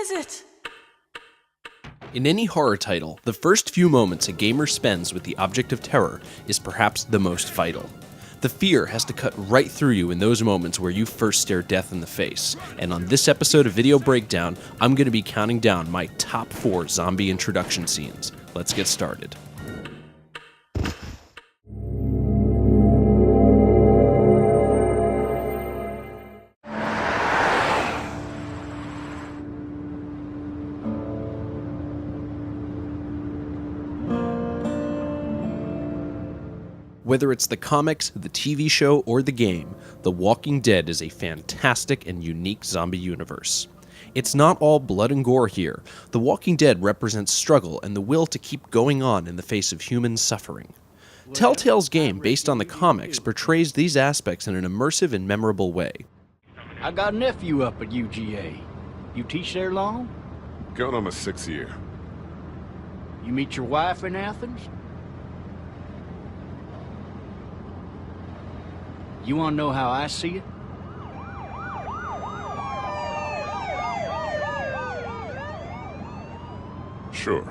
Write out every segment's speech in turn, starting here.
is it? In any horror title, the first few moments a gamer spends with the object of terror is perhaps the most vital. The fear has to cut right through you in those moments where you first stare death in the face. And on this episode of Video Breakdown, I'm going to be counting down my top 4 zombie introduction scenes. Let's get started. Whether it's the comics, the TV show, or the game, The Walking Dead is a fantastic and unique zombie universe. It's not all blood and gore here. The Walking Dead represents struggle and the will to keep going on in the face of human suffering. Telltale's game, based on the comics, portrays these aspects in an immersive and memorable way. I got a nephew up at UGA. You teach there long? Going on my 6th year. You meet your wife in Athens? You want to know how I see it? Sure.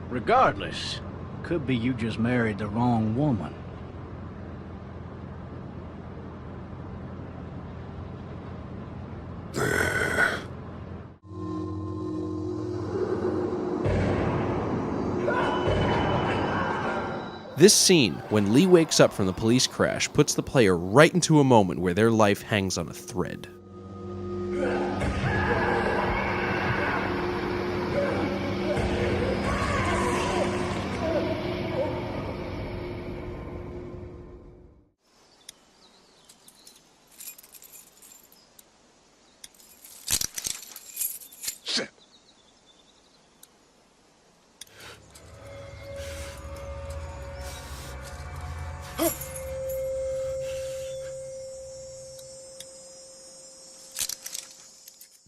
Regardless, could be you just married the wrong woman. This scene, when Lee wakes up from the police crash, puts the player right into a moment where their life hangs on a thread. Shit.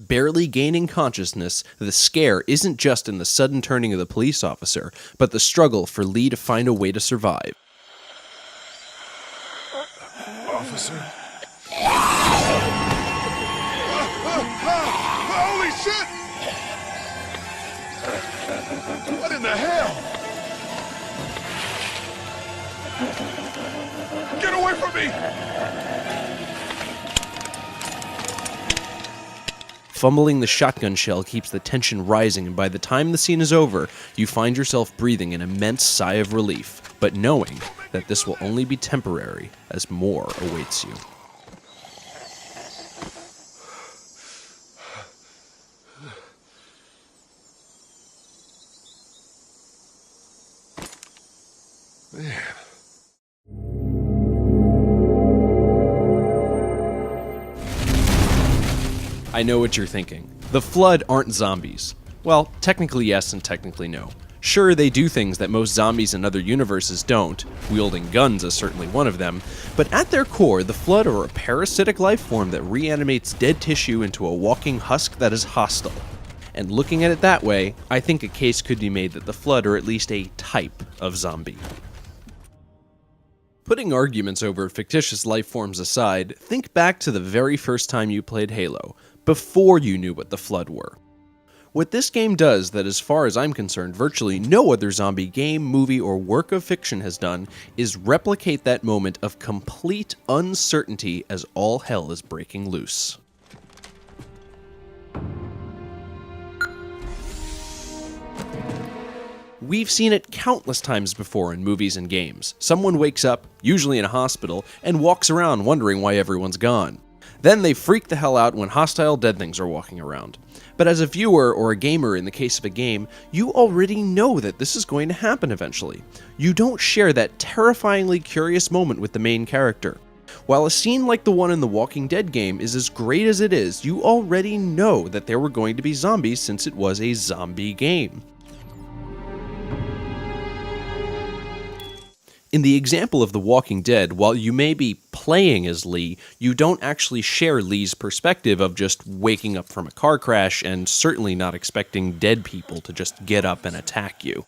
Barely gaining consciousness, the scare isn't just in the sudden turning of the police officer, but the struggle for Lee to find a way to survive. Officer? Holy shit! What in the hell? Get away from me! Fumbling the shotgun shell keeps the tension rising, and by the time the scene is over, you find yourself breathing an immense sigh of relief, but knowing that this will only be temporary as more awaits you. Man. I know what you're thinking. The Flood aren't zombies. Well, technically yes and technically no. Sure, they do things that most zombies in other universes don't, wielding guns is certainly one of them, but at their core, the Flood are a parasitic life form that reanimates dead tissue into a walking husk that is hostile. And looking at it that way, I think a case could be made that the Flood are at least a type of zombie. Putting arguments over fictitious life forms aside, think back to the very first time you played Halo, before you knew what the Flood were. What this game does that, as far as I'm concerned, virtually no other zombie game, movie, or work of fiction has done is replicate that moment of complete uncertainty as all hell is breaking loose. We've seen it countless times before in movies and games. Someone wakes up, usually in a hospital, and walks around wondering why everyone's gone. Then they freak the hell out when hostile dead things are walking around. But as a viewer, or a gamer in the case of a game, you already know that this is going to happen eventually. You don't share that terrifyingly curious moment with the main character. While a scene like the one in the Walking Dead game is as great as it is, you already know that there were going to be zombies since it was a zombie game. In the example of The Walking Dead, while you may be playing as Lee, you don't actually share Lee's perspective of just waking up from a car crash and certainly not expecting dead people to just get up and attack you.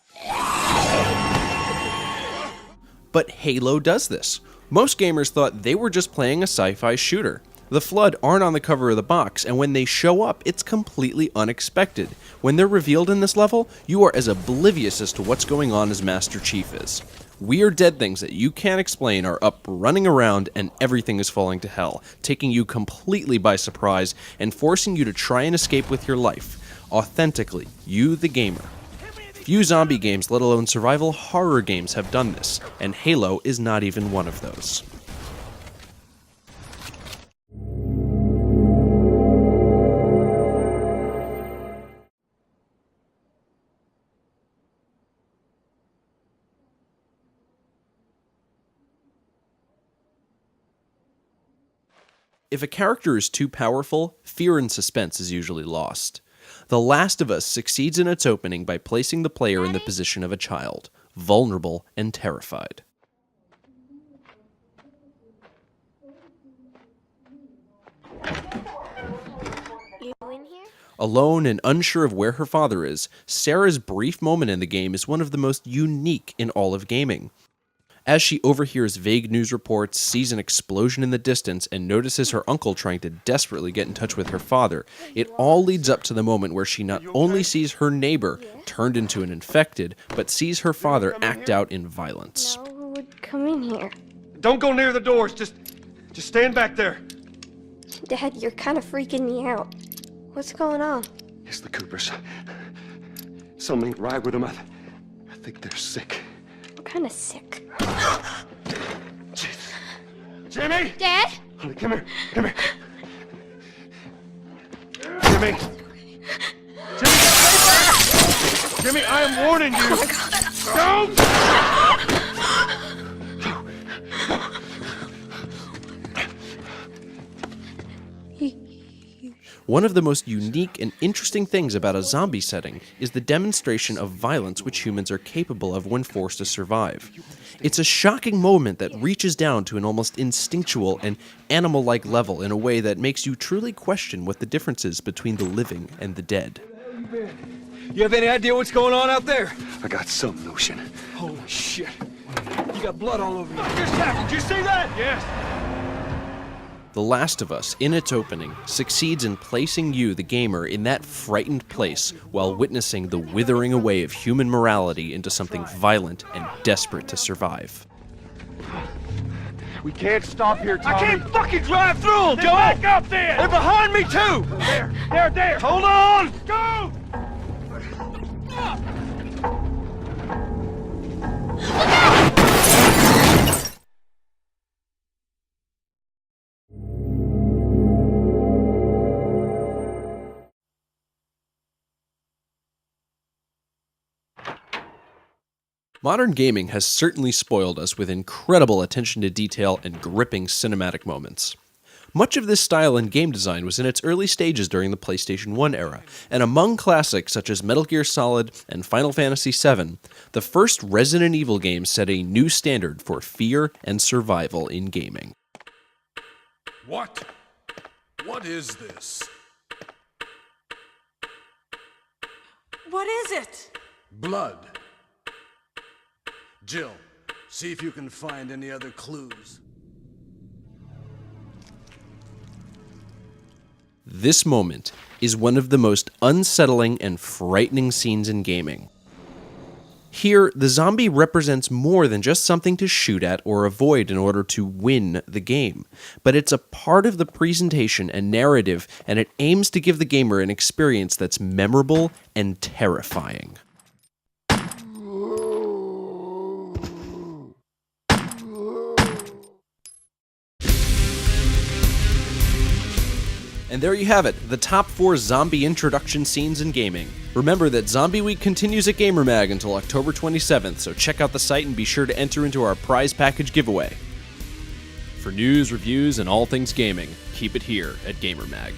But Halo does this. Most gamers thought they were just playing a sci-fi shooter. The Flood aren't on the cover of the box, and when they show up, it's completely unexpected. When they're revealed in this level, you are as oblivious as to what's going on as Master Chief is. Weird dead things that you can't explain are up running around, and everything is falling to hell, taking you completely by surprise and forcing you to try and escape with your life. Authentically, you the gamer. Few zombie games, let alone survival horror games, have done this, and Halo is not even one of those. If a character is too powerful, fear and suspense is usually lost. The Last of Us succeeds in its opening by placing the player in the position of a child, vulnerable and terrified. You in here? Alone and unsure of where her father is, Sarah's brief moment in the game is one of the most unique in all of gaming. As she overhears vague news reports, sees an explosion in the distance, and notices her uncle trying to desperately get in touch with her father, it all leads up to the moment where she not only sees her neighbor turned into an infected, but sees her father act out in violence. No, who would come in here? Don't go near the doors. Just stand back there. Dad, you're kind of freaking me out. What's going on? It's the Coopers. Something ain't right with them. I think they're sick. I'm kind of sick. Jimmy! Dad? Honey, come here. Come here. Jimmy! Jimmy, stay back! Jimmy, I am warning you. Don't! One of the most unique and interesting things about a zombie setting is the demonstration of violence which humans are capable of when forced to survive. It's a shocking moment that reaches down to an almost instinctual and animal-like level in a way that makes you truly question what the difference is between the living and the dead. You have any idea what's going on out there? I got some notion. Holy shit. You got blood all over you. What just happened? Did you see that? Yes. The Last of Us, in its opening, succeeds in placing you, the gamer, in that frightened place while witnessing the withering away of human morality into something violent and desperate to survive. We can't stop here, Tommy. I can't fucking drive through them, Joe! Back up there! They're behind me, too! There! Hold on! Go! Modern gaming has certainly spoiled us with incredible attention to detail and gripping cinematic moments. Much of this style in game design was in its early stages during the PlayStation 1 era, and among classics such as Metal Gear Solid and Final Fantasy VII, the first Resident Evil game set a new standard for fear and survival in gaming. What? What is this? What is it? Blood. Jill, see if you can find any other clues. This moment is one of the most unsettling and frightening scenes in gaming. Here, the zombie represents more than just something to shoot at or avoid in order to win the game, but it's a part of the presentation and narrative, and it aims to give the gamer an experience that's memorable and terrifying. And there you have it, the top 4 zombie introduction scenes in gaming. Remember that Zombie Week continues at GamerMag until October 27th, so check out the site and be sure to enter into our prize package giveaway. For news, reviews, and all things gaming, keep it here at GamerMag.